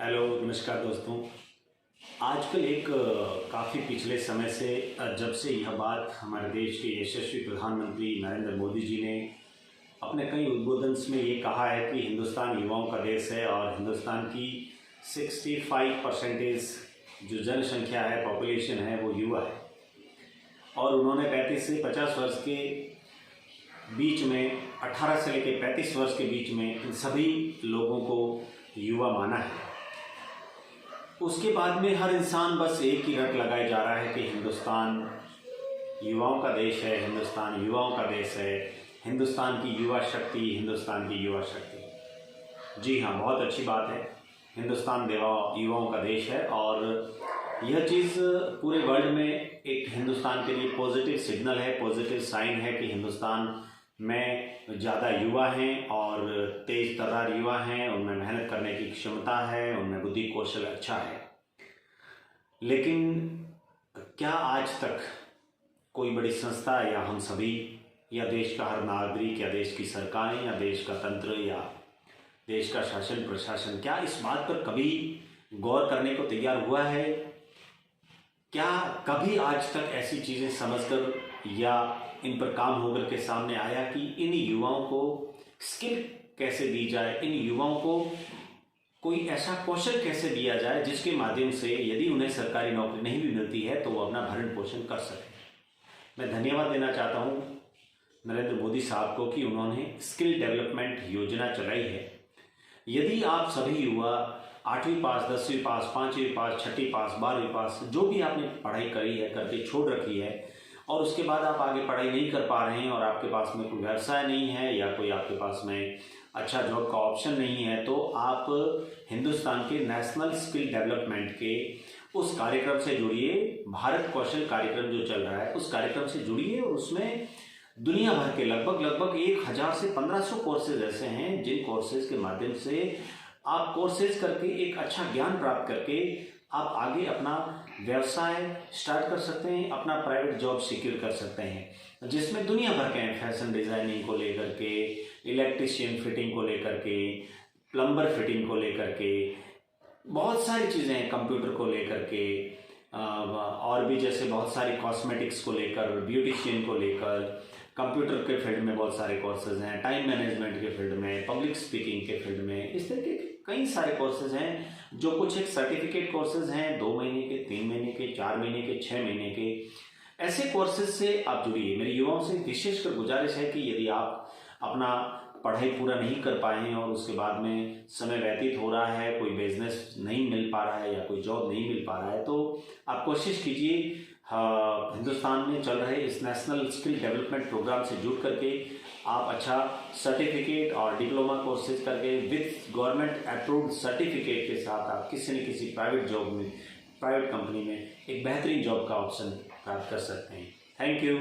Hello नमस्कार दोस्तों। आजकल एक काफ़ी पिछले समय से जब से यह बात हमारे देश के यशस्वी प्रधानमंत्री नरेंद्र मोदी जी ने अपने कई उद्बोधन में ये कहा है कि हिंदुस्तान युवाओं का देश है और हिंदुस्तान की 65% जो जनसंख्या है, पॉपुलेशन है, वो युवा है। और उन्होंने 35 से 50 वर्ष के बीच में, 18 से लेकर 35 वर्ष के बीच में इन सभी लोगों को युवा माना है। उसके बाद में हर इंसान बस एक ही रट लगाए जा रहा है कि हिंदुस्तान युवाओं का देश है, हिंदुस्तान युवाओं का देश है, हिंदुस्तान की युवा शक्ति, हिंदुस्तान की युवा शक्ति। जी हाँ, बहुत अच्छी बात है। हिंदुस्तान युवाओं का देश है और यह चीज़ पूरे वर्ल्ड में एक हिंदुस्तान के लिए पॉजिटिव सिग्नल है, पॉजिटिव साइन है कि हिंदुस्तान में ज़्यादा युवा हैं और तेज तर्रार युवा हैं, उनमें मेहनत करने की क्षमता है, उनमें बुद्धि कौशल अच्छा है। लेकिन क्या आज तक कोई बड़ी संस्था या हम सभी या देश का हर नागरिक या देश की सरकारें या देश का तंत्र या देश का शासन प्रशासन क्या इस बात पर कभी गौर करने को तैयार हुआ है? क्या कभी आज तक ऐसी चीज़ें समझकर या इन पर काम होकर के सामने आया कि इन युवाओं को स्किल कैसे दी जाए, इन युवाओं को कोई ऐसा कौशल कैसे दिया जाए जिसके माध्यम से यदि उन्हें सरकारी नौकरी नहीं भी मिलती है तो वो अपना भरण पोषण कर सकें। मैं धन्यवाद देना चाहता हूँ नरेंद्र मोदी साहब को कि उन्होंने स्किल डेवलपमेंट योजना चलाई है। यदि आप सभी युवा 8वीं पास, 10वीं पास, 5वीं पास, 6ठी पास, 12वीं पास, जो भी आपने पढ़ाई करी है, करके छोड़ रखी है और उसके बाद आप आगे पढ़ाई नहीं कर पा रहे हैं और आपके पास में कोई व्यवसाय नहीं है या कोई आपके पास में अच्छा जॉब का ऑप्शन नहीं है, तो आप हिंदुस्तान के नेशनल स्किल डेवलपमेंट के उस कार्यक्रम से जुड़िए। भारत कौशल कार्यक्रम जो चल रहा है उस कार्यक्रम से जुड़िए और उसमें दुनिया भर के लगभग 1000 से 1500 कोर्सेज ऐसे हैं जिन कोर्सेज के माध्यम से आप कोर्सेज करके एक अच्छा ज्ञान प्राप्त करके आप आगे अपना व्यवसाय स्टार्ट कर सकते हैं, अपना प्राइवेट जॉब सिक्योर कर सकते हैं, जिसमें दुनिया भर के हैं। फैशन डिज़ाइनिंग को लेकर के, इलेक्ट्रिशियन फिटिंग को लेकर के, प्लम्बर फिटिंग को लेकर के, बहुत सारी चीज़ें हैं, कंप्यूटर को लेकर के, और भी जैसे बहुत सारी कॉस्मेटिक्स को लेकर, ब्यूटिशियन को लेकर, कंप्यूटर के फील्ड में बहुत सारे कोर्सेज हैं, टाइम मैनेजमेंट के फील्ड में, पब्लिक स्पीकिंग के फील्ड में, इस तरीके के कई सारे कोर्सेज हैं जो कुछ एक सर्टिफिकेट कोर्सेज हैं 2 महीने के, 3 महीने के, 4 महीने के, 6 महीने के। ऐसे कोर्सेज से आप जुड़िए। मेरे युवाओं से विशेषकर गुजारिश है कि यदि आप अपना पढ़ाई पूरा नहीं कर पाए हैं और उसके बाद में समय व्यतीत हो रहा है, कोई बिजनेस नहीं मिल पा रहा है या कोई जॉब नहीं मिल पा रहा है, तो आप कोशिश कीजिए हिंदुस्तान में चल रहे इस नेशनल स्किल डेवलपमेंट प्रोग्राम से जुड़ करके आप अच्छा सर्टिफिकेट और डिप्लोमा कोर्सेज करके विथ गवर्नमेंट अप्रूव्ड सर्टिफिकेट के साथ आप किसी न किसी प्राइवेट जॉब में, प्राइवेट कंपनी में एक बेहतरीन जॉब का ऑप्शन प्राप्त कर सकते हैं। Thank you.